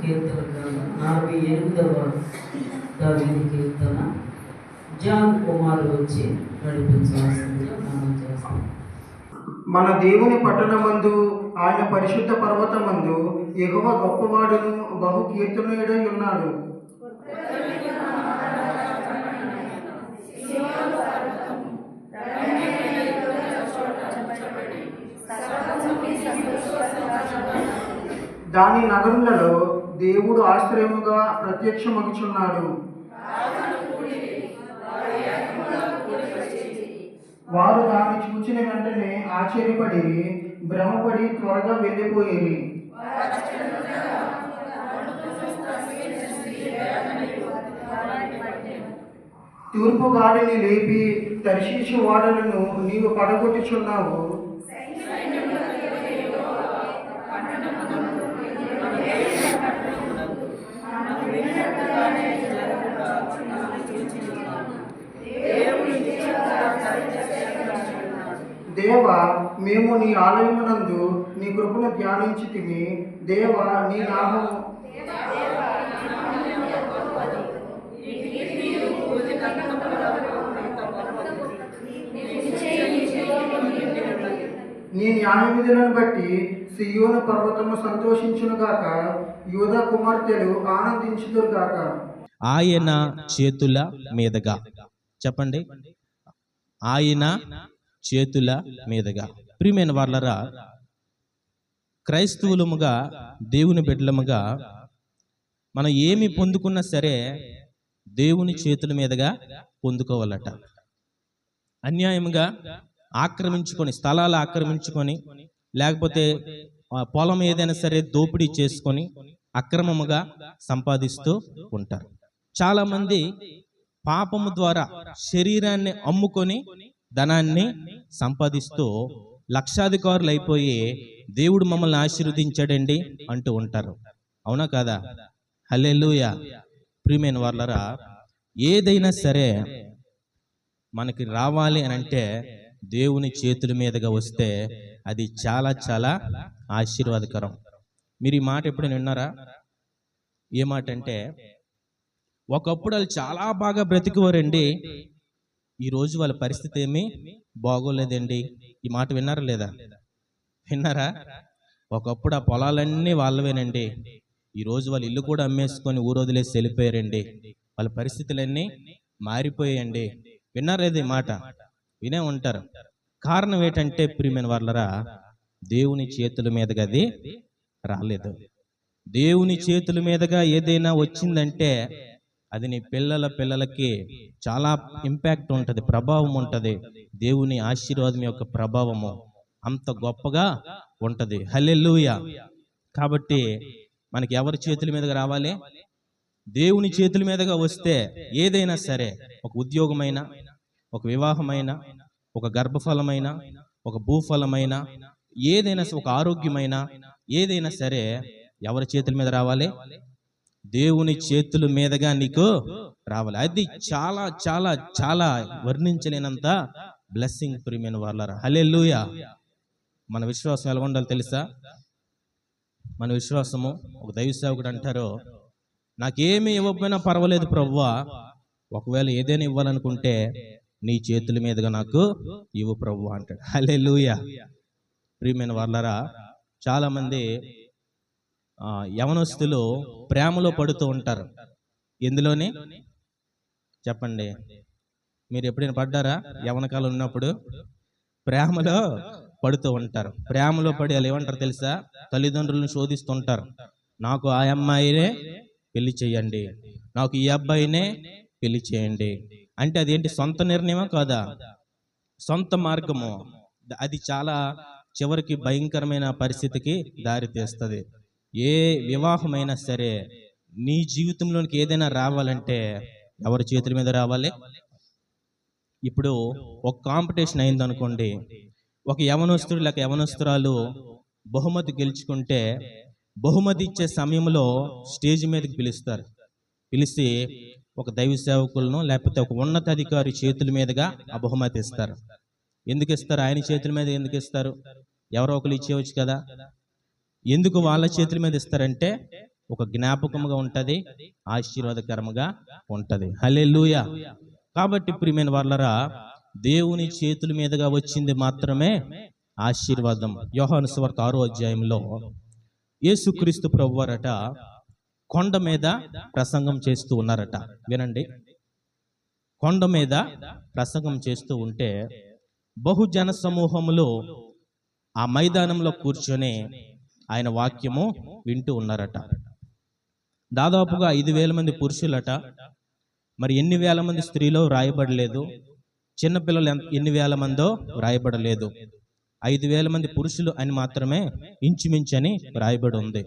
కీర్తన గ్రంథం 48వ దావీదు కీర్తన జాన్ కుమార్ వచ్చి నడిపించవలసిందిగా మనం చేస్తాం. మన దేవుని పట్టణమందు ఆయన పరిశుద్ధ పర్వతమందు యెహోవా గొప్పవాడును బహు కీర్తనీయుడై ఉన్నాడు. దాని నగరులలో దేవుడు ఆశ్రయముగా ప్రత్యక్షమగుచున్నాడు. వారు దాన్ని చూచిన వెంటనే ఆశ్చర్యపడి భ్రమపడి త్వరగా వెళ్ళిపోయేది. తూర్పు గాలిని లేపి తర్షీషు ఓడలను నీవు పడగొట్టుచున్నావు. దేవా, మేము నీ ఆలయమునందు నీ కృపను ధ్యానించితిమి. దేవా, నీ నామము నీ న్యాయ విధులను బట్టి సియోను పర్వతము సంతోషించునుగాక, యూదా కుమార్తెలు ఆనందించుదురుగాక. ఆయన చేతుల మీదుగా చెప్పండి, ఆయన చేతుల మీదుగా. ప్రియమైన వాళ్ళరా, క్రైస్తవులముగా దేవుని బిడ్డలముగా మనం ఏమి పొందుకున్నా సరే దేవుని చేతుల మీదుగా పొందుకోవాలట. అన్యాయంగా ఆక్రమించుకొని, స్థలాలు ఆక్రమించుకొని, లేకపోతే పొలం ఏదైనా సరే దోపిడీ చేసుకొని అక్రమముగా సంపాదిస్తూ ఉంటారు. చాలామంది పాపము ద్వారా శరీరాన్ని అమ్ముకొని ధనాన్ని సంపాదిస్తూ లక్షాధికారులు అయిపోయి దేవుడు మమ్మల్ని ఆశీర్వదించాడండి అంటూ ఉంటారు. అవునా కాదా? హల్లెలూయా. ప్రియమైన వాళ్ళరా, ఏదైనా సరే మనకి రావాలి అని అంటే దేవుని చేతుల మీదుగా వస్తే అది చాలా చాలా ఆశీర్వాదకరం. మీరు ఈ మాట ఎప్పుడైనా విన్నారా? ఏ మాట అంటే, ఒకప్పుడు వాళ్ళు చాలా బాగా బ్రతికేవారండి, ఈరోజు వాళ్ళ పరిస్థితి ఏమీ బాగోలేదండి. ఈ మాట విన్నారా లేదా? విన్నారా? ఒకప్పుడు ఆ పొలాలన్నీ వాళ్ళవేనండి, ఈరోజు వాళ్ళ ఇల్లు కూడా అమ్మేసుకొని ఊరు వదిలేసి వెళ్ళిపోయారండి, వాళ్ళ పరిస్థితులన్నీ మారిపోయాయండి. విన్నారేది మాట? వినే ఉంటారు. కారణం ఏంటంటే ప్రియమైన వాళ్ళరా, దేవుని చేతుల మీదుగా అది రాలేదు. దేవుని చేతుల మీదుగా ఏదైనా వచ్చిందంటే అది నీ పిల్లలకి చాలా ఇంపాక్ట్ ఉంటుంది, ప్రభావం ఉంటుంది. దేవుని ఆశీర్వాదం యొక్క ప్రభావము అంత గొప్పగా ఉంటుంది. హల్లెలూయా. కాబట్టి మనకి ఎవరి చేతుల మీదుగా రావాలి? దేవుని చేతుల మీదుగా వస్తే ఏదైనా సరే, ఒక ఉద్యోగమైన, ఒక వివాహమైన, ఒక గర్భఫలమైన, ఒక భూఫలమైన, ఏదైనా, ఒక ఆరోగ్యమైన, ఏదైనా సరే ఎవరి చేతుల మీద రావాలి? దేవుని చేతుల మీదుగా నీకు రావాలి. అది చాలా చాలా చాలా వర్ణించలేనంత బ్లెస్సింగ్ ప్రియమైన వాళ్ళరా. హల్లెలూయా. మన విశ్వాసం ఎలా ఉండాలో తెలుసా? మన విశ్వాసము, ఒక దైవ సేవకుడు అంటారు, నాకేమీ ఇవ్వకపోయినా పర్వాలేదు ప్రభువా, ఒకవేళ ఏదైనా ఇవ్వాలనుకుంటే నీ చేతుల మీదుగా నాకు ఇవ్వు ప్రభువా అంటాడు. హల్లెలూయా. ప్రియమైన వాళ్ళరా, చాలామంది యవనస్తులు ప్రేమలో పడుతూ ఉంటారు. ఎందులోని చెప్పండి, మీరు ఎప్పుడైనా పడ్డారా? యవన కాలం ఉన్నప్పుడు ప్రేమలో పడుతూ ఉంటారు. ప్రేమలో పడి వాళ్ళు ఏమంటారు తెలుసా? తల్లిదండ్రులను శోధిస్తుంటారు. నాకు ఆ అమ్మాయినే పెళ్లి చేయండి, నాకు ఈ అబ్బాయినే పెళ్లి చేయండి అంటే అదేంటి? సొంత నిర్ణయమా కాదా? సొంత మార్గము. అది చాలా చివరికి భయంకరమైన పరిస్థితికి దారి తీస్తుంది. ఏ వివాహమైనా సరే నీ జీవితంలోనికి ఏదైనా రావాలంటే ఎవరి చేతుల మీద రావాలి? ఇప్పుడు ఒక కాంపిటీషన్ అయిందనుకోండి, ఒక యవనస్తుడు లేక యవనస్తురాలు బహుమతి గెలుచుకుంటే బహుమతి ఇచ్చే సమయంలో స్టేజ్ మీదకి పిలుస్తారు. పిలిచి ఒక దైవ సేవకులను లేకపోతే ఒక ఉన్నతాధికారి చేతుల మీదుగా ఆ బహుమతి ఇస్తారు. ఎందుకు ఇస్తారు? ఆయన చేతుల మీద ఎందుకు ఇస్తారు? ఎవరో ఒకరు ఇచ్చేవచ్చు కదా. ఎందుకు వాళ్ళ చేతుల మీద ఇస్తారంటే ఒక జ్ఞాపకముగా ఉంటుంది, ఆశీర్వాదకరముగా ఉంటుంది. హల్లెలూయా. కాబట్టి ప్రియమైన వాళ్ళరా, దేవుని చేతుల మీదుగా వచ్చింది మాత్రమే ఆశీర్వాదం. యోహాను సువార్త 6వ అధ్యాయంలో యేసుక్రీస్తు ప్రభువారట కొండ మీద ప్రసంగం చేస్తూ ఉన్నారట. వినండి, కొండ మీద ప్రసంగం చేస్తూ ఉంటే బహుజన సమూహములు ఆ మైదానంలో కూర్చొని ఆయన వాక్యము వింటూ ఉన్నారట. దాదాపుగా 5,000 మంది పురుషులట. మరి ఎన్ని వేల మంది స్త్రీలో రాయబడలేదు, చిన్నపిల్లలు ఎన్ని వేల మందో రాయబడలేదు. 5,000 మంది పురుషులు అని మాత్రమే ఇంచుమించని రాయబడి ఉంది.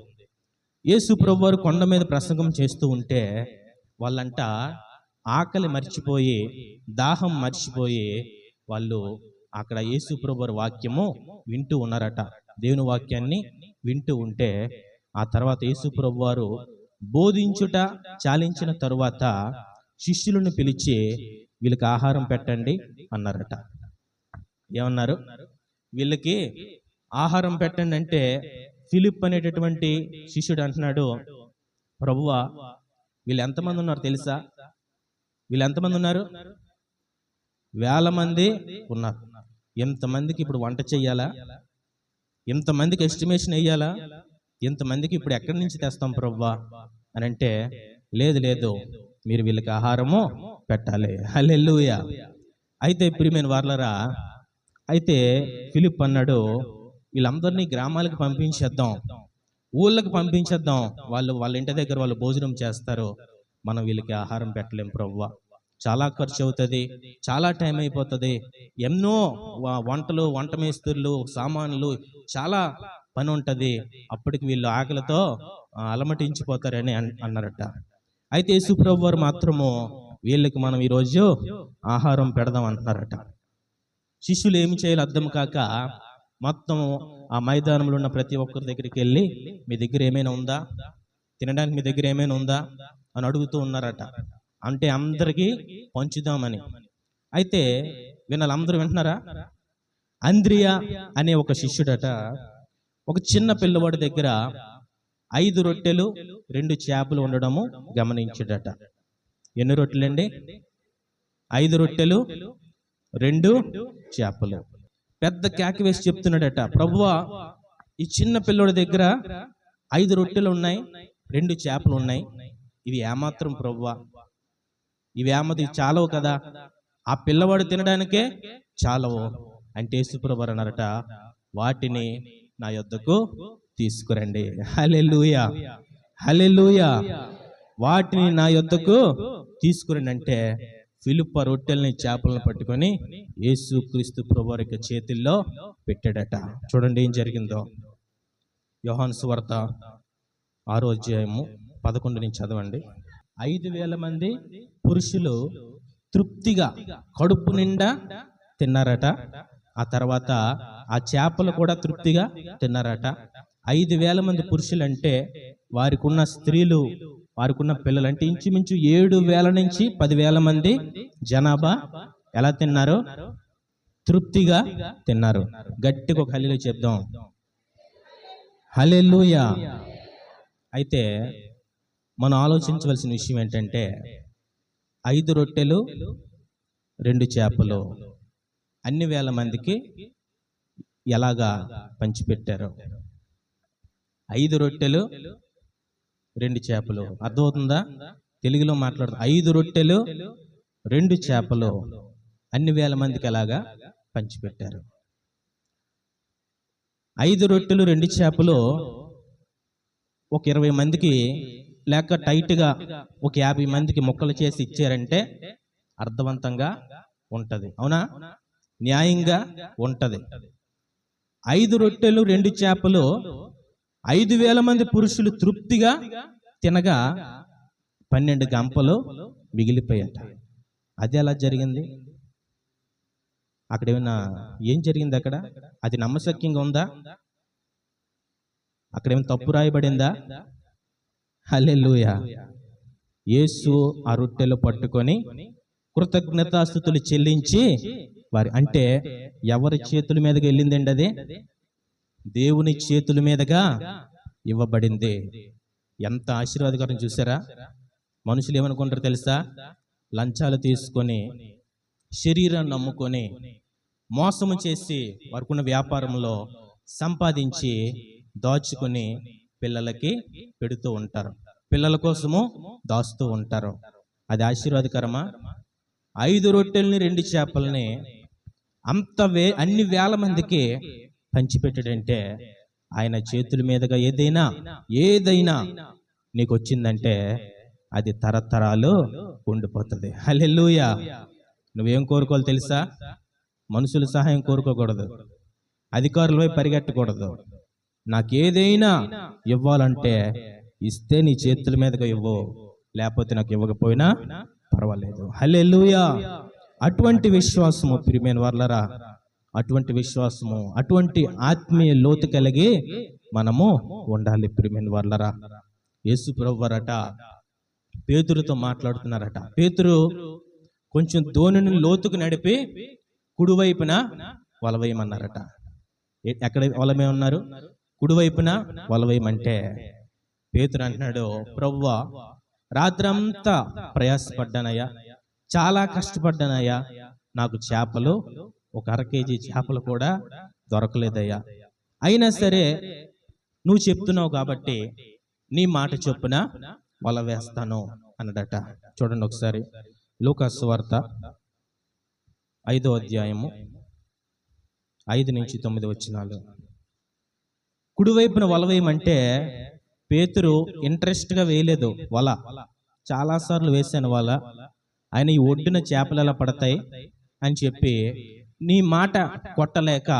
యేసు ప్రభువారు కొండ మీద ప్రసంగం చేస్తూ ఉంటే వాళ్ళంట ఆకలి మర్చిపోయి, దాహం మర్చిపోయి వాళ్ళు అక్కడ యేసు ప్రభువారి వాక్యము వింటూ ఉన్నారట. దేవుని వాక్యాన్ని వింటూ ఉంటే ఆ తర్వాత యేసు ప్రభువారు బోధించుట చాలించిన తరువాత శిష్యులను పిలిచి వీళ్ళకి ఆహారం పెట్టండి అన్నారట. ఏమన్నారు? వీళ్ళకి ఆహారం పెట్టండి అంటే ఫిలిప్ అనేటటువంటి శిష్యుడు అంటున్నాడు, ప్రభువా వీళ్ళు ఎంతమంది ఉన్నారు తెలుసా? వీళ్ళు ఎంతమంది ఉన్నారు? 1,000 మంది ఉన్నారు. ఎంతమందికి ఇప్పుడు వంట చెయ్యాలా? ఎంతమందికి ఎస్టిమేషన్ వేయాలా? ఎంతమందికి ఇప్పుడు ఎక్కడి నుంచి తెస్తాం ప్రభువా అని అంటే, లేదు లేదు, మీరు వీళ్ళకి ఆహారము పెట్టాలి. హల్లెలూయా. అయితే ప్రియమైన వారలారా, అయితే ఫిలిప్ అన్నాడు, వీళ్ళందరినీ గ్రామాలకు పంపించేద్దాం, ఊళ్ళకి పంపించేద్దాం, వాళ్ళ ఇంటి దగ్గర వాళ్ళు భోజనం చేస్తారు, మనం వీళ్ళకి ఆహారం పెట్టలేం ప్రభువా, చాలా ఖర్చు అవుతుంది, చాలా టైం అయిపోతుంది, ఎన్నో వంటలు, వంట మేస్త్రులు, సామాన్లు, చాలా పని ఉంటుంది, అప్పటికి వీళ్ళు ఆకలితో అలమటించిపోతారని అన్నారట. అయితే యేసు ప్రభువు వారు మాత్రము వీళ్ళకి మనం ఈరోజు ఆహారం పెడదాం అంటున్నారట. శిష్యులు ఏమి చేయాలో అర్థం కాక మొత్తం ఆ మైదానంలో ఉన్న ప్రతి ఒక్కరి దగ్గరికి వెళ్ళి, మీ దగ్గర ఏమైనా ఉందా, తినడానికి మీ దగ్గర ఏమైనా ఉందా అని అడుగుతూ ఉన్నారట. అంటే అందరికీ పంచుదామని. అయితే వీళ్ళందరూ వింటున్నారా? అంద్రియా అనే ఒక శిష్యుడట ఒక చిన్న పిల్లవాడి దగ్గర 5 రొట్టెలు 2 చేపలు ఉండడము గమనించాడట. ఎన్ని రొట్టెలండి? 5 రొట్టెలు 2 చేపలు. పెద్ద కేక వేసి చెప్తున్నాడట, ప్రభువా ఈ చిన్న పిల్లోడి దగ్గర 5 రొట్టెలు ఉన్నాయి, 2 చేపలు ఉన్నాయి, ఇవి ఏమాత్రం ప్రభువా, ఇవి చాలవు కదా, ఆ పిల్లవాడు తినడానికే చాలవు అంటే యేసుప్రభువు అన్నారట, వాటిని నా యొద్దకు తీసుకురండి. హల్లెలూయా, హల్లెలూయా. వాటిని నా యొద్దకు తీసుకురండి అంటే ఫిలిప్ రొట్టెల్ని చేపలను పట్టుకొని యేసుక్రీస్తు ప్రభువారి చేతుల్లో పెట్టాడట. చూడండి ఏం జరిగిందో. యోహాను సువార్త 6వ అధ్యాయము 11 నుంచి చదవండి. 5,000 మంది పురుషులు తృప్తిగా కడుపు నిండా తిన్నారట. ఆ తర్వాత ఆ చేపలు కూడా తృప్తిగా తిన్నారట. 5,000 మంది పురుషులు అంటే వారికి ఉన్న స్త్రీలు, వారికి ఉన్న పిల్లలు అంటే ఇంచుమించు 7,000 నుంచి 10,000 మంది జనాభా ఎలా తిన్నారు? తృప్తిగా తిన్నారు. గట్టిగా ఒక హల్లెలూయా చెప్దాం. హల్లెలూయా. అయితే మనం ఆలోచించవలసిన విషయం ఏంటంటే 5 రొట్టెలు 2 చేపలు అన్ని వేల మందికి ఎలాగా పంచిపెట్టారు? 5 రొట్టెలు 2 చేపలు. అర్థమవుతుందా? తెలుగులో మాట్లాడుతూ 5 రొట్టెలు 2 చేపలు అన్ని వేల మందికి ఎలాగా పంచిపెట్టారు? 5 రొట్టెలు 2 చేపలు ఒక 20 మందికి లేక టైట్గా ఒక 50 మందికి ముక్కలు చేసి ఇచ్చారంటే అర్థవంతంగా ఉంటది, అవునా? న్యాయంగా ఉంటది. 5 రొట్టెలు 2 చేపలు 5,000 మంది పురుషులు తృప్తిగా తినగా 12 గంపలు మిగిలిపోయాట. అది ఎలా జరిగింది? అక్కడ ఏమైనా ఏం జరిగింది? అక్కడ అది నమ్మశక్యంగా ఉందా? అక్కడ ఏమైనా తప్పు రాయబడిందా? హల్లెలూయా. యేసు ఆ రొట్టెలు పట్టుకొని కృతజ్ఞతాస్తుతులు చెల్లించి వారి అంటే ఎవరి చేతుల మీదగా వెళ్ళిందండి? అది దేవుని చేతుల మీదగా ఇవ్వబడింది. ఎంత ఆశీర్వాదకరం చూసారా? మనుషులు ఏమనుకుంటారు తెలుసా? లంచాలు తీసుకొని, శరీరాన్ని నమ్ముకొని, మోసము చేసి వారికున్న వ్యాపారంలో సంపాదించి దాచుకొని పిల్లలకి పెడుతూ ఉంటారు, పిల్లల కోసము దాస్తూ ఉంటారు. అది ఆశీర్వాదకరమా? 5 రొట్టెల్ని 2 చేపల్ని అన్ని వేల మందికి పంచిపెట్టాడంటే ఆయన చేతుల మీదుగా ఏదైనా నీకు వచ్చిందంటే అది తరతరాలు ఉండిపోతుంది. హల్లెలూయా. నువ్వేం కోరుకోవాలి తెలుసా? మనుషుల సహాయం కోరుకోకూడదు, అధికారులపై పరిగెట్టకూడదు. నాకేదైనా ఇవ్వాలంటే ఇస్తే నీ చేతుల మీదుగా ఇవ్వు, లేకపోతే నాకు ఇవ్వకపోయినా పర్వాలేదు. హల్లెలూయా. అటువంటి విశ్వాసము ప్రియమైన వారలారా, అటువంటి విశ్వాసము, అటువంటి ఆత్మీయ లోతు కలిగి మనము ఉండాలి ప్రియమైన వారలారా. యేసు ప్రభువారట పేతురుతో మాట్లాడుతున్నారట. పేతురు కొంచెం దోణిని లోతుకు నడిపి కుడివైపున వలవేయమన్నారట. ఎక్కడ వలవేయమన్నారు? కుడివైపున వలవేయమంటే పేతురు అంటున్నాడు, ప్రభువా, రాత్రంతా ప్రయాసపడ్డానయ్యా, చాలా కష్టపడ్డానయ్యా, నాకు చేపలు 1 అర కేజీ చేపలు కూడా దొరకలేదయ్యా. అయినా సరే నువ్వు చెప్తున్నావు కాబట్టి నీ మాట చొప్పున వల వేస్తాను అన్నదట. చూడండి ఒకసారి లూకా సువార్త 5వ అధ్యాయము 5 నుంచి 9 వచనాలు. కుడివైపున వల వేయమంటే పేతురు ఇంట్రెస్ట్గా వేయలేదు వల. చాలాసార్లు వేశాను వల, ఆయన ఈ ఒడ్డున చేపలు ఎలా పడతాయి అని చెప్పి నీ మాట కొట్టలేక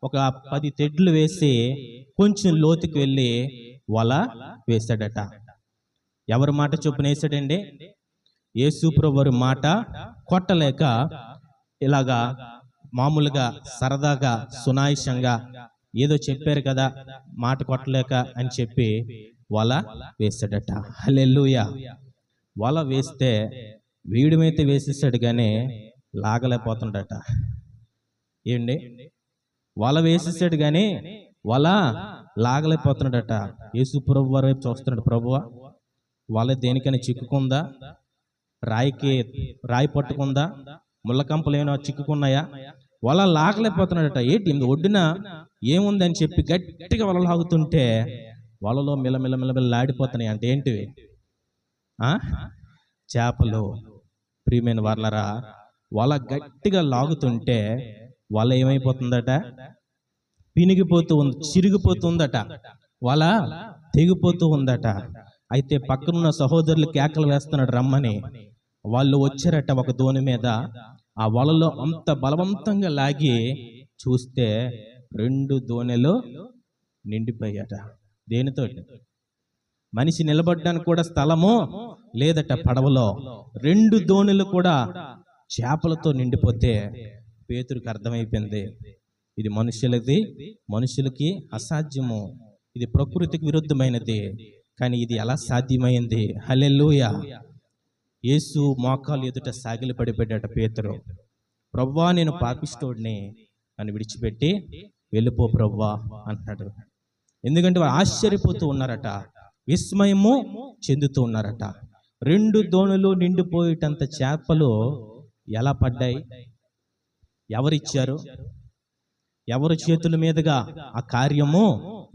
ఒక 10 తెడ్లు వేసి కొంచెం లోతుకి వెళ్ళి వల వేశాడట. ఎవరి మాట చొప్పున వేసాడండి? యేసు ప్రభువారి మాట కొట్టలేక ఇలాగా మామూలుగా సరదాగా సునాయాసంగా ఏదో చెప్పారు కదా, మాట కొట్టలేక అని చెప్పి వల వేసాడట. హల్లెలూయా. వల వేస్తే వీడిమైతే వేసేసాడు కానీ లాగలేకపోతుండట. ఏండి, వల వేసేసాడు కానీ వల లాగలేకపోతున్నాడట. యేసు ప్రభు వారి వైపు చూస్తున్నాడు. ప్రభువా, వల దేనికైనా చిక్కుకుందా? రాయి పట్టుకుందా? ముళ్ళకంపలు ఏమైనా చిక్కుకున్నాయా? వల లాగలేకపోతున్నాడట. ఏంటి ఒడ్డున ఏముందని చెప్పి గట్టిగా వల లాగుతుంటే వలలో మిలమిలమిలమిలాడిపోతున్నాయి. అంటే ఏంటివి? చేపలు. ప్రియమైన వారలారా, వల గట్టిగా లాగుతుంటే వల ఏమైపోతుందట? పినిగిపోతూ ఉంది, చిరిగిపోతుందట, వల తెగిపోతూ ఉందట. అయితే పక్కనున్న సహోదరులు కేకలు వేస్తున్నాడు రమ్మని. వాళ్ళు వచ్చారట ఒక దోణి మీద. ఆ వలలో అంత బలవంతంగా లాగి చూస్తే 2 దోణెలు నిండిపోయాట. దేనితో? మనిషి నిలబడ్డానికి కూడా స్థలము లేదట పడవలో. 2 దోణులు కూడా చేపలతో నిండిపోతే పేతురుకి అర్థమైపోయింది, ఇది మనుషులకి అసాధ్యము, ఇది ప్రకృతికి విరుద్ధమైనది, కానీ ఇది ఎలా సాధ్యమైంది? హల్లెలూయా. యేసు మోకాలు ఎదుట సాగిలి పడిపోయాడట పేతురు. ప్రవ్వా, నేను పాపిస్తోడిని అని విడిచిపెట్టి వెళ్ళిపో ప్రవ్వా అంటున్నాడు. ఎందుకంటే వారు ఆశ్చర్యపోతూ ఉన్నారట, విస్మయము చెందుతూ ఉన్నారట. 2 దోణులు నిండిపోయేటంత చేపలు ఎలా పడ్డాయి? ఎవరిచ్చారు? ఎవరి చేతుల మీదుగా ఆ కార్యము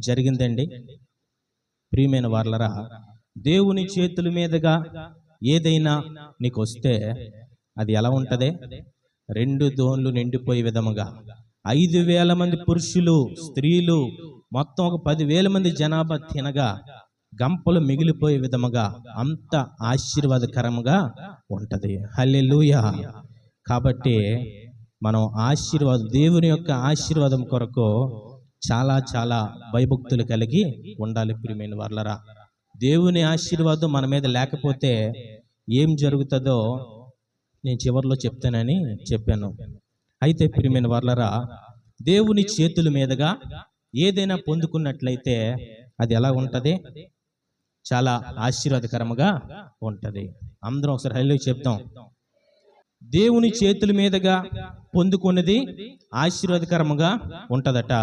జరిగిందండి? ప్రియమైన వారలారా, దేవుని చేతుల మీదుగా ఏదైనా నీకు వస్తే అది ఎలా ఉంటది? 2 దోణులు నిండిపోయే విధముగా 5,000 మంది పురుషులు, స్త్రీలు, మొత్తం ఒక 10,000 మంది జనాభా తినగా గంపలు మిగిలిపోయే విధముగా అంత ఆశీర్వాదకరముగా ఉంటది. హల్లెలూయా. కాబట్టి మనం దేవుని యొక్క ఆశీర్వాదం కొరకు చాలా చాలా భయభక్తులు కలిగి ఉండాలి ప్రియమైన వారలారా. దేవుని ఆశీర్వాదం మన మీద లేకపోతే ఏం జరుగుతుందో నేను చివరిలో చెప్తానని చెప్పాను. అయితే ప్రియమైన వారలారా, దేవుని చేతుల మీదుగా ఏదైనా పొందుకున్నట్లయితే అది ఎలా ఉంటది? చాలా ఆశీర్వాదకరముగా ఉంటది. అందరం ఒకసారి హల్లెలూయా చెప్తాం. దేవుని చేతుల మీదుగా పొందుకున్నది ఆశీర్వాదకరముగా ఉంటదట.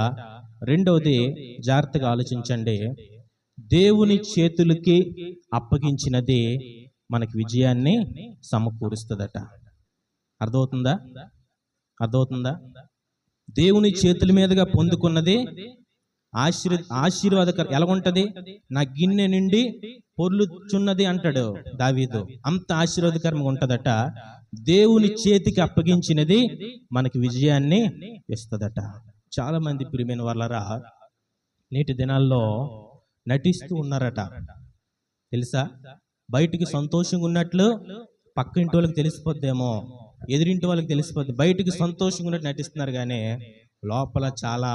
రెండవది, జాగ్రత్తగా ఆలోచించండి, దేవుని చేతులకి అప్పగించినది మనకి విజయాన్ని సమకూరుస్తుందట. అర్థమవుతుందా? అర్థమవుతుందా? దేవుని చేతుల మీదుగా పొందుకున్నది ఆశీర్వాదకర ఎలాగుంటది? నా గిన్నె నిండి పొర్లుచున్నది అంటాడు దావీదు. అంత ఆశీర్వాదకరంగా ఉంటదట. దేవుని చేతికి అప్పగించినది మనకి విజయాన్ని ఇస్తుందట. చాలా మంది ప్రియమైన వాళ్ళరా నేటి దినాల్లో నటిస్తూ ఉన్నారట. తెలుసా? బయటికి సంతోషంగా ఉన్నట్లు పక్క ఇంటి వాళ్ళకి తెలిసిపోద్దేమో, ఎదురింటి వాళ్ళకి తెలిసిపోద్ది. బయటికి సంతోషంగా ఉన్నట్టు నటిస్తున్నారు కానీ లోపల చాలా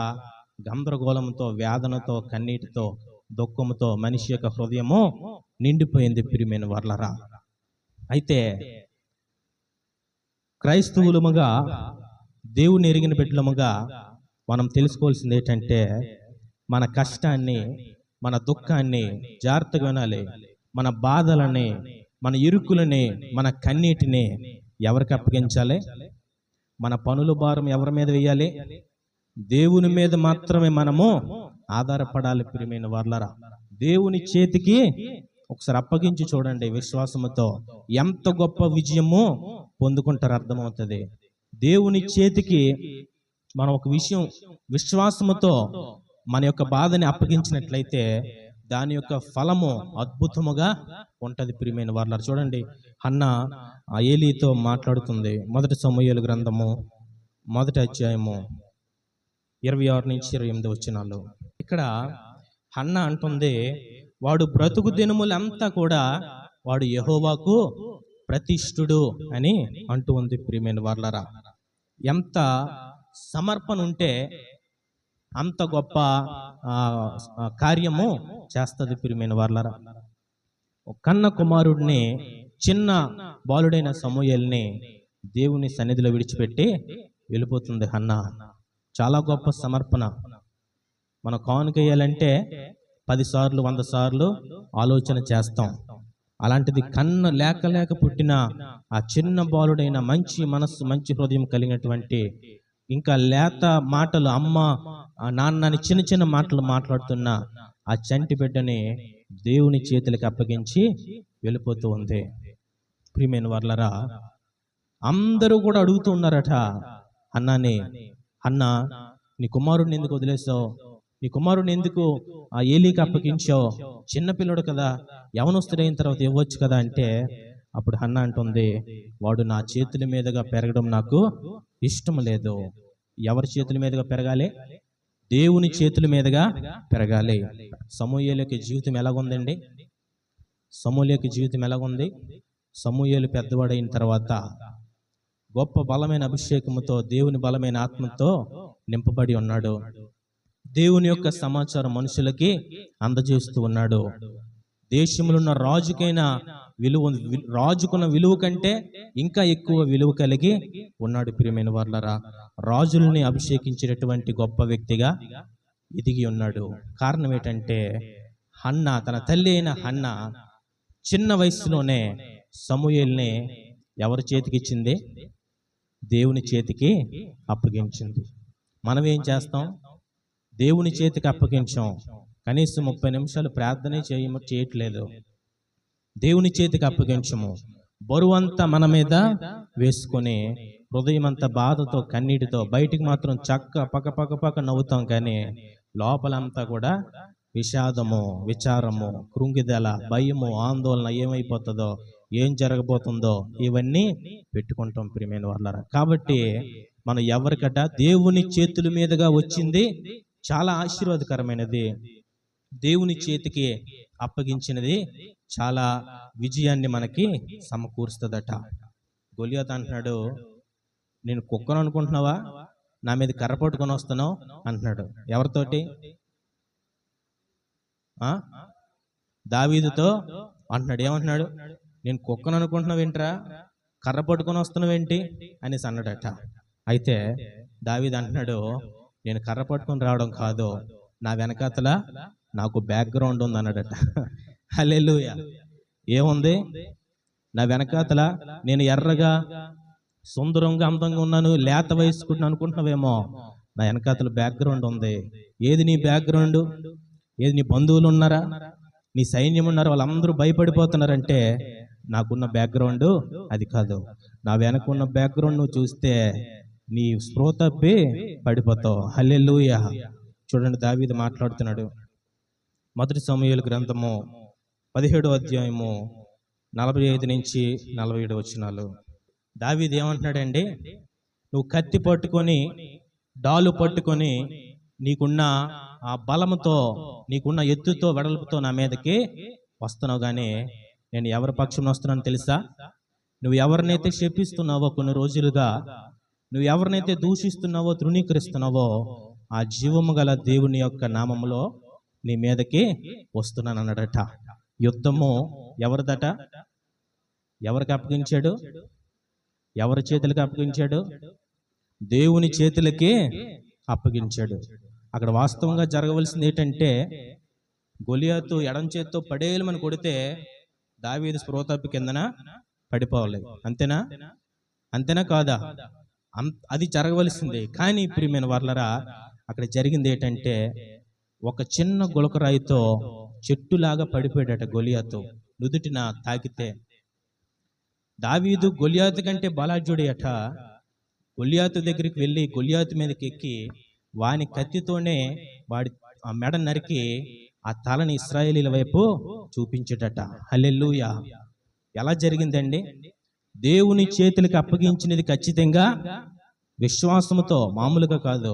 గందరగోళంతో, వేదనతో, కన్నీటితో, దుఃఖంతో మనిషి యొక్క హృదయము నిండిపోయింది ప్రియమైన వాళ్ళరా. అయితే క్రైస్తవులముగా, దేవుని ఎరిగిన బిడ్డలముగా మనం తెలుసుకోవాల్సింది ఏంటంటే, మన కష్టాన్ని, మన దుఃఖాన్ని జాగ్రత్తగా వినాలి. మన బాధలని, మన ఇరుకులని, మన కన్నీటిని ఎవరికి అప్పగించాలి? మన పనుల భారం ఎవరి మీద వేయాలి? దేవుని మీద మాత్రమే మనము ఆధారపడాలి ప్రియమైన వాళ్ళరా. దేవుని చేతికి ఒకసారి అప్పగించి చూడండి విశ్వాసముతో, ఎంత గొప్ప విజయము పొందుకుంటారు అర్థమవుతుంది. దేవుని చేతికి మనం ఒక విషయం విశ్వాసముతో మన యొక్క బాధని అప్పగించినట్లయితే దాని యొక్క ఫలము అద్భుతముగా ఉంటది ప్రియమైన వాళ్ళారు. చూడండి, హన్నా ఏలీతో మాట్లాడుతుంది. 1 సమూయేలు గ్రంథము 1వ అధ్యాయము 26 నుంచి 28 వచనాలు. ఇక్కడ హన్నా అంటుంది, వాడు బ్రతుకు దినములంతా కూడా వాడు యెహోవాకు ప్రతిష్ఠుడు అని అంటూ ఉంది ప్రియమైన వాళ్ళారా. ఎంత సమర్పణ ఉంటే అంత గొప్ప కార్యము చేస్తుంది ప్రియమైన వాళ్ళారా. కన్న కుమారుడిని, చిన్న బాలుడైన సమూయేలుని దేవుని సన్నిధిలో విడిచిపెట్టి వెళ్ళిపోతుంది హన్నా. చాలా గొప్ప సమర్పణ. మనం కానుకేయాలంటే 10 సార్లు 100 సార్లు ఆలోచన చేస్తాం. అలాంటిది కన్న లేక పుట్టిన ఆ చిన్న బాలుడైన మంచి మనస్సు, మంచి హృదయం కలిగినటువంటి, ఇంకా లేత మాటలు, అమ్మ నాన్నని చిన్న చిన్న మాటలు మాట్లాడుతున్న ఆ చంటి బిడ్డని దేవుని చేతులకు అప్పగించి వెళ్ళిపోతూ ఉంది ప్రియమైన వాళ్ళరా. అందరూ కూడా అడుగుతూ ఉన్నారట అన్నాని, అన్నా నీ కుమారుడిని ఎందుకు వదిలేసావు? నీ కుమారుడిని ఎందుకు ఆ ఏలీకి అప్పగించావు? చిన్నపిల్లడు కదా, యవనస్తుడైన తర్వాత ఇవ్వచ్చు కదా అంటే, అప్పుడు హన్నా అంటుంది, వాడు నా చేతుల మీదుగా పెరగడం నాకు ఇష్టం లేదు. ఎవరి చేతుల మీదుగా పెరగాలి? దేవుని చేతుల మీదుగా పెరగాలి. సమూయేలుకి జీవితం ఎలాగుందండి? సమూయేలుకి జీవితం ఎలాగుంది? సమూయేలు పెద్దవాడైన తర్వాత గొప్ప బలమైన అభిషేకముతో, దేవుని బలమైన ఆత్మతో నింపబడి ఉన్నాడు. దేవుని యొక్క సమాచారం మనుషులకి అందజేస్తూ ఉన్నాడు. దేశంలో ఉన్న రాజుకున్న విలువ కంటే ఇంకా ఎక్కువ విలువ కలిగి ఉన్నాడు ప్రియమైన వాళ్ళరా. రాజుల్ని అభిషేకించేటటువంటి గొప్ప వ్యక్తిగా ఎదిగి ఉన్నాడు. కారణం ఏంటంటే, హన్నా, తన తల్లి అయిన హన్నా చిన్న వయసులోనే సమూయేలుని ఎవరి చేతికి ఇచ్చింది? దేవుని చేతికి అప్పగించింది. మనం ఏం చేస్తాం? దేవుని చేతికి అప్పగించాం, కనీసం 30 నిమిషాలు ప్రార్థనే చేయట్లేదు. దేవుని చేతికి అప్పగించము, బరువంతా మన మీద వేసుకొని హృదయం అంతా బాధతో, కన్నీటితో, బయటికి మాత్రం పక్క నవ్వుతాం, కానీ లోపలంతా కూడా విషాదము, విచారము, కృంగిదల, భయము, ఆందోళన, ఏమైపోతుందో, ఏం జరగబోతుందో ఇవన్నీ పెట్టుకుంటాం ప్రియమైన వాళ్ళారా. కాబట్టి మనం ఎవరికట దేవుని చేతుల మీదుగా వచ్చింది చాలా ఆశీర్వాదకరమైనది. దేవుని చేతికి అప్పగించినది చాలా విజయాన్ని మనకి సమకూరుస్తుందట. గొలియాతు అంటున్నాడు, నేను కుక్కను అనుకుంటున్నావా? నా మీద కర్ర పట్టుకొని వస్తున్నావు అంటున్నాడు. ఎవరితోటి? దావీదుతో అంటున్నాడు. ఏమంటున్నాడు? నేను కుక్కను అనుకుంటున్నావేంట్రా, కర్ర పట్టుకొని వస్తున్నావేంటి అనేసి అన్నాడట. అయితే దావీదు అంటున్నాడు, నేను కర్ర పట్టుకొని రావడం కాదు, నా వెనకాతల నాకు బ్యాక్గ్రౌండ్ ఉంది అన్నాడట. హల్లెలూయా. ఏముంది నా వెనకాతల? నేను ఎర్రగా, సుందరంగా, అందంగా ఉన్నాను, లేత వయసుకుంటున్నా అనుకుంటున్నావేమో, నా వెనకాతల బ్యాక్గ్రౌండ్ ఉంది. ఏది నీ బ్యాక్గ్రౌండ్? ఏది నీ బంధువులు ఉన్నారా, నీ సైన్యం ఉన్నారా, వాళ్ళందరూ భయపడిపోతున్నారంటే నాకున్న బ్యాక్గ్రౌండ్ అది కాదు. నా వెనక ఉన్న బ్యాక్గ్రౌండ్ నువ్వు చూస్తే నీ స్పృహ తప్పి పడిపోతావు. హల్లెలూయా. చూడండి, దావీదు మాట్లాడుతున్నాడు. మొదటి సమూయేలు గ్రంథము 17వ అధ్యాయము 45 నుంచి 47 వచనాలు. దావీదు ఏమంటున్నాడండి, నువ్వు కత్తి పట్టుకొని డాలు పట్టుకొని నీకున్న ఆ బలముతో, నీకున్న ఎత్తుతో, వెడల్పుతో నా మీదకి వస్తున్నావు, కానీ నేను ఎవరి పక్షం వస్తున్నాను తెలుసా? నువ్వు ఎవరినైతే శపిస్తున్నావో కొన్ని రోజులుగా, నువ్వు ఎవరినైతే దూషిస్తున్నావో, తృణీకరిస్తున్నావో, ఆ జీవము గల దేవుని యొక్క నామములో నీ మీదకి వస్తున్నాను అన్నాడట. యుద్ధము ఎవరిదట? ఎవరికి అప్పగించాడు? ఎవరి చేతులకి అప్పగించాడు? దేవుని చేతులకి అప్పగించాడు. అక్కడ వాస్తవంగా జరగవలసింది ఏంటంటే, గొలియాతు ఎడం చేత్తో పడేయమని కొడితే దావీదు స్పృహ తప్పి కిందన పడిపోవాలి. అంతేనా? అంతేనా కాదా? అది జరగవలసిందే. కానీ ప్రియమైన వర్లరా, అక్కడ జరిగింది ఏంటంటే, ఒక చిన్న గులకరాయితో చెట్టులాగా పడిపోయాడట గొలియాతు, నుదుటిన తాకితే. దావీదు గొలియాతు కంటే బలాఢ్యుడి అట. గొలియాతు దగ్గరికి వెళ్ళి గొలియాతు మీదకి ఎక్కి వాని కత్తితోనే వాడి ఆ మెడ నరికి ఆ తలని ఇశ్రాయేలీల వైపు చూపించేటట. హల్లెలూయా. ఎలా జరిగిందండి? దేవుని చేతులకి అప్పగించినది ఖచ్చితంగా విశ్వాసముతో, మామూలుగా కాదు.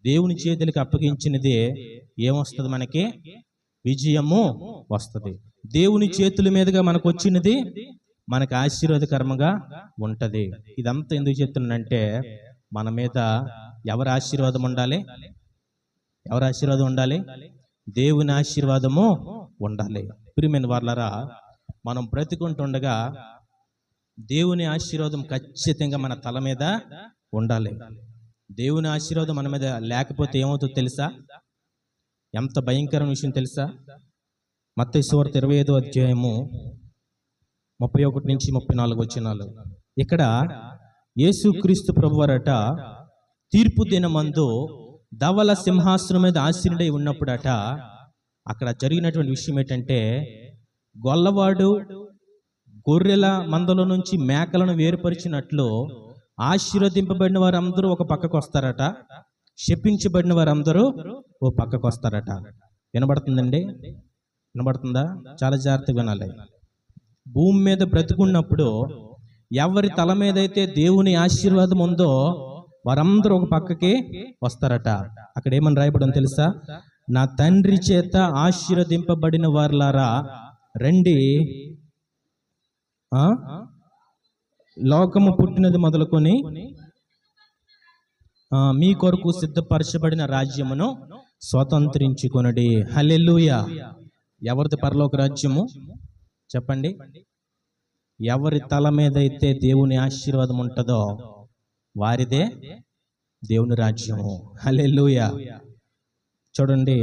దేవుని చేతులకి అప్పగించినది ఏమొస్తుంది? మనకి విజయము వస్తుంది. దేవుని చేతుల మీదుగా మనకు వచ్చినది మనకు ఆశీర్వాదకరంగా ఉంటది. ఇదంతా ఎందుకు చెప్తున్నానంటే, మన మీద ఎవరి ఆశీర్వాదం ఉండాలి? ఎవరి ఆశీర్వాదం ఉండాలి? దేవుని ఆశీర్వాదము ఉండాలి. ప్రియమైన వారలారా, మనం బ్రతికుంటుండగా దేవుని ఆశీర్వాదం ఖచ్చితంగా మన తల మీద ఉండాలి. దేవుని ఆశీర్వాదం మన మీద లేకపోతే ఏమవుతుందో తెలుసా? ఎంత భయంకరమైన విషయం తెలుసా? మత్తయి సువార్త 25వ అధ్యాయము 31 నుంచి 34 వచనాలు. ఇక్కడ యేసుక్రీస్తు ప్రభువారట తీర్పు దినమందు ధవల సింహాసనం మీద ఆసీనుడై ఉన్నప్పుడట, అక్కడ జరిగినటువంటి విషయం ఏంటంటే, గొల్లవాడు గొర్రెల మందల నుంచి మేకలను వేరుపరిచినట్లు ఆశీర్వదింపబడిన వారందరూ ఒక పక్కకు వస్తారట, శపించబడిన వారందరూ ఓ పక్కకు వస్తారట. వినబడుతుందండి? వినబడుతుందా? చాలా జాగ్రత్తగా వినాలి. భూమి మీద బ్రతుకున్నప్పుడు ఎవరి తల మీద అయితే దేవుని ఆశీర్వాదం ఉందో వారందరూ ఒక పక్కకి వస్తారట. అక్కడ ఏమని రాయబడిందో తెలుసా? నా తండ్రి చేత ఆశీర్వదింపబడిన వారులారా రండి, లోకము పుట్టినది మొదలుకొని మీ కొరకు సిద్ధపరచబడిన రాజ్యమును స్వతంత్రించుకొనుడి. హల్లెలూయా. ఎవరిది పరలోక రాజ్యము? చెప్పండి. ఎవరి తల మీద అయితే దేవుని ఆశీర్వాదం ఉంటుందో వారిదే దేవుని రాజ్యము. హల్లెలూయా. చూడండి,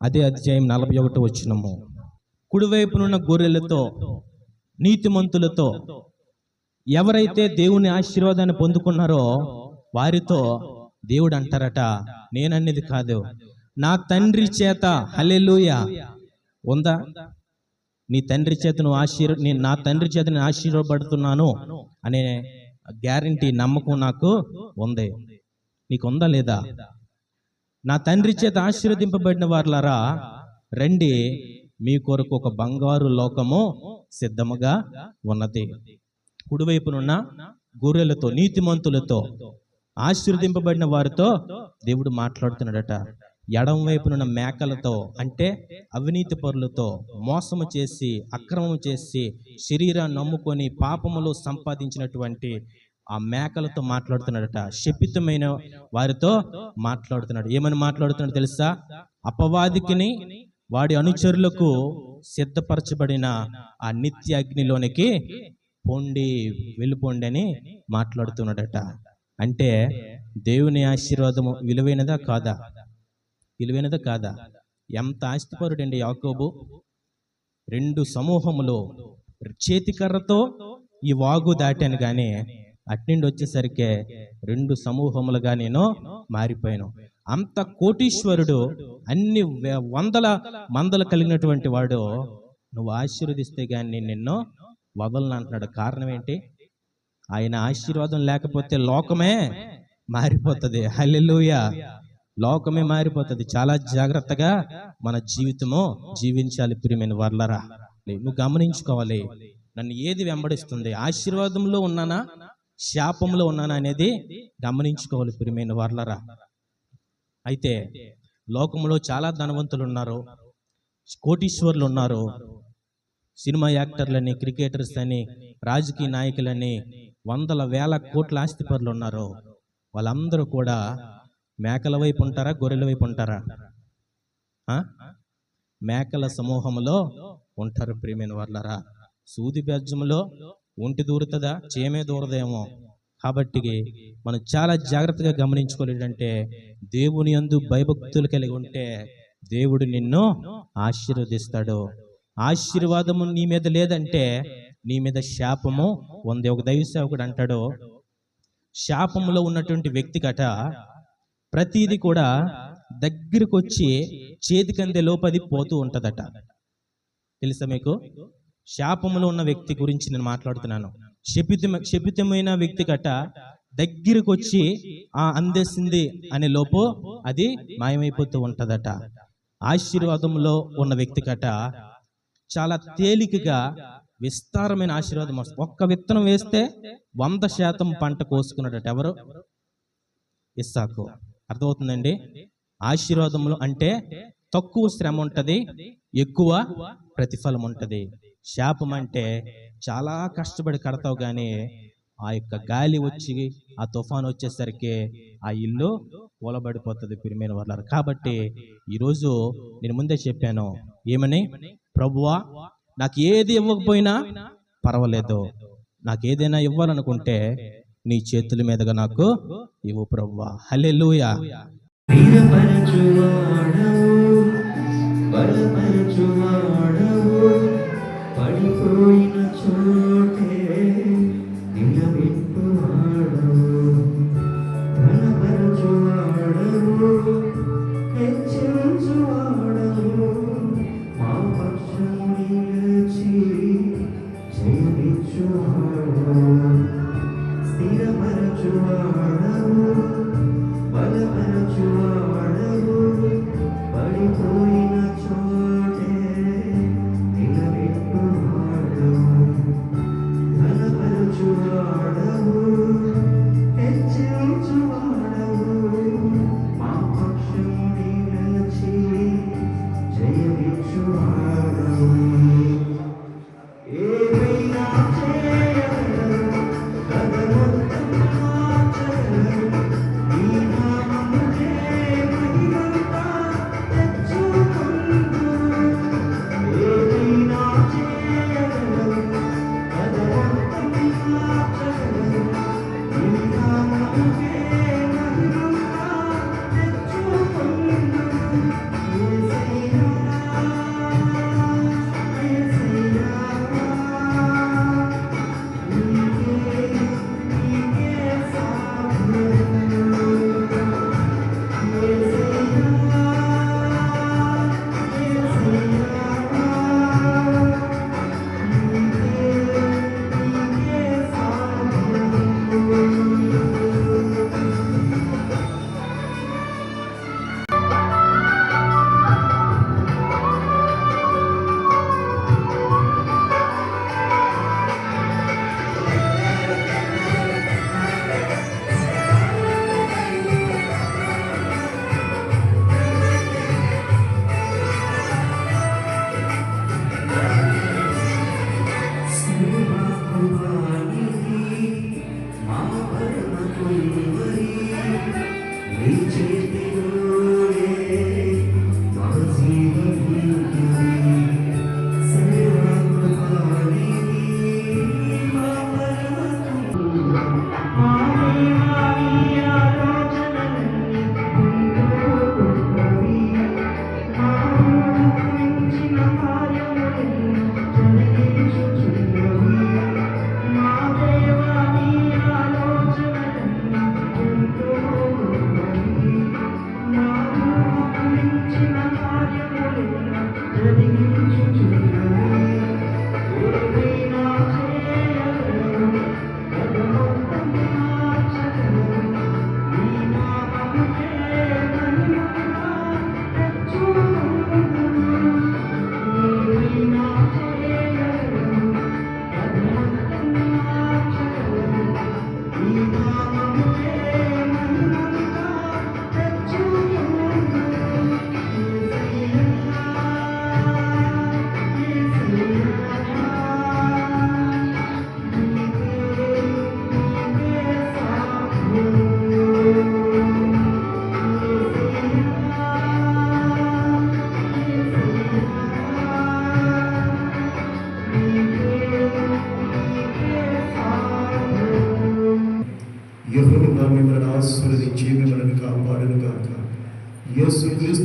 అదే అధ్యాయం 41 వచనము. కుడివైపునున్న గొర్రెలతో, నీతిమంతులతో ఎవరైతే దేవుని ఆశీర్వాదాన్ని పొందుకున్నారో వారితో దేవుడు అంటారట, నేనన్నది కాదు, నా తండ్రి చేత. హల్లెలూయా. ఉందా? నీ తండ్రి చేత నువ్వు నా తండ్రి చేత నేను ఆశీర్వపడుతున్నాను అనే గ్యారంటీ, నమ్మకం నాకు ఉంది. నీకు ఉందా లేదా? నా తండ్రి చేత ఆశీర్వదింపబడిన వారులారా రండి, మీ కొరకు ఒక బంగారు లోకము సిద్ధముగా ఉన్నది. కుడివైపునున్న గొర్రెలతో, నీతిమంతులతో, ఆశీర్వదింపబడిన వారితో దేవుడు మాట్లాడుతున్నాడట. ఎడం వైపునున్న మేకలతో, అంటే అవినీతి పరులతో, మోసము చేసి, అక్రమము చేసి, శరీరాన్ని నమ్ముకొని పాపములు సంపాదించినటువంటి ఆ మేకలతో మాట్లాడుతున్నాడట. శపితమైన వారితో మాట్లాడుతున్నాడు. ఏమని మాట్లాడుతున్నాడు తెలుసా? అపవాదికిని వాడి అనుచరులకు సిద్ధపరచబడిన ఆ నిత్య అగ్నిలోనికి పొండి, వెళ్ళిపోండి అని మాట్లాడుతున్నాడట. అంటే దేవుని ఆశీర్వాదము విలువైనదా కాదా? విలువైనదా కాదా? ఎంత ఆస్తిపరుడండి యాకోబు. 2 సమూహములు చేతికర్రతో ఈ వాగు దాటాను, కానీ అట్నుండి వచ్చేసరికి 2 సమూహములుగా నేను మారిపోయాను. అంత కోటీశ్వరుడు, అన్ని వందల మందలు కలిగినటువంటి వాడు, నువ్వు ఆశీర్వదిస్తే కానీ నేను నిన్ను వదలను అంటున్నాడు. కారణం ఏంటి? ఆయన ఆశీర్వాదం లేకపోతే లోకమే మారిపోతుంది. హల్లెలూయా! లోకమే మారిపోతుంది. చాలా జాగ్రత్తగా మన జీవితము జీవించాలి ప్రియమైన వారలారా. నువ్వు గమనించుకోవాలి, నన్ను ఏది వెంబడిస్తుంది, ఆశీర్వాదంలో ఉన్నానా శాపంలో ఉన్నానా అనేది గమనించుకోవాలి ప్రియమైన వారలారా. అయితే లోకంలో చాలా ధనవంతులు ఉన్నారు, కోటీశ్వరులు ఉన్నారు, సినిమా యాక్టర్లని, క్రికెటర్స్ అని, రాజకీయ నాయకులని, వందల వేల కోట్ల ఆస్తిపరులు ఉన్నారు. వాళ్ళందరూ కూడా మేకల వైపు ఉంటారా, గొర్రెల వైపు ఉంటారా? మేకల సమూహంలో ఉంటారు ప్రియమైన వాళ్ళరా. సూది బెజ్జంలో ఒంటి దూరుతుందా, చేమే దూరదేమో. కాబట్టి మనం చాలా జాగ్రత్తగా గమనించుకోలేదంటే, దేవుని యందు భయభక్తులు కలిగి ఉంటే దేవుడు నిన్ను ఆశీర్వదిస్తాడు. ఆశీర్వాదము నీ మీద లేదంటే నీ మీద శాపము ఉంది. ఒక దైవ సేవకుడు అంటాడు, శాపములో ఉన్నటువంటి వ్యక్తికట ప్రతిదీ కూడా దగ్గరకు వచ్చి చేతికందే లోపది పోతూ ఉంటదట. తెలుసా మీకు? శాపములో ఉన్న వ్యక్తి గురించి నేను మాట్లాడుతున్నాను. శపితమైన వ్యక్తి కట దగ్గరకు వచ్చి అందేసింది అనే లోపు అది మాయమైపోతూ ఉంటదట. ఆశీర్వాదంలో ఉన్న వ్యక్తి కట చాలా తేలికగా విస్తారమైన ఆశీర్వాదం వస్తుంది. ఒక్క విత్తనం వేస్తే 100% పంట కోసుకున్నాడట. ఎవరు? ఇస్సాకు. అర్థమవుతుందండి? ఆశీర్వాదంలో అంటే తక్కువ శ్రమ ఉంటది, ఎక్కువ ప్రతిఫలం ఉంటది. శాపం అంటే చాలా కష్టపడి కడతావు కానీ ఆ యొక్క గాలి వచ్చి ఆ తుఫాను వచ్చేసరికి ఆ ఇల్లు కూలబడిపోతుంది ప్రియమైన వాళ్ళారు. కాబట్టి ఈరోజు నేను ముందే చెప్పాను, ఏమని? ప్రభువా, నాకు ఏది ఇవ్వకపోయినా పర్వాలేదు, నాకు ఏదైనా ఇవ్వాలనుకుంటే నీ చేతుల మీదుగా నాకు ఇవ్వు ప్రభువా. హల్లెలూయా. పడిపోయిన చోటే నిలబెట్టువాడవు, బలపరచువాడవు, హెచ్చించువాడవు, మా పక్షము నిలిచి జయమిచ్చువాడవు, స్థిరపరచువాడవు, బలపరచువాడవు, పడిపోయిన చోటే నిలబెట్టువాడవు.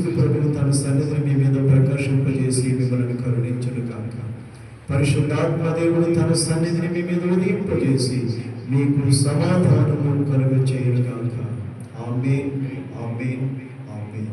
యేసుక్రీస్తు ప్రభువు తన సన్నిధిని మీ మీద ప్రకాశింపజేసి మిమ్మల్ని కరుణించును కాక. పరిశుద్ధాత్మ దేవుడు తన సన్నిధిని మీ మీద ఉదయింపజేసి మీకు సమాధానము కలుగ చేయను కాక. ఆమేన్, ఆమేన్, ఆమేన్.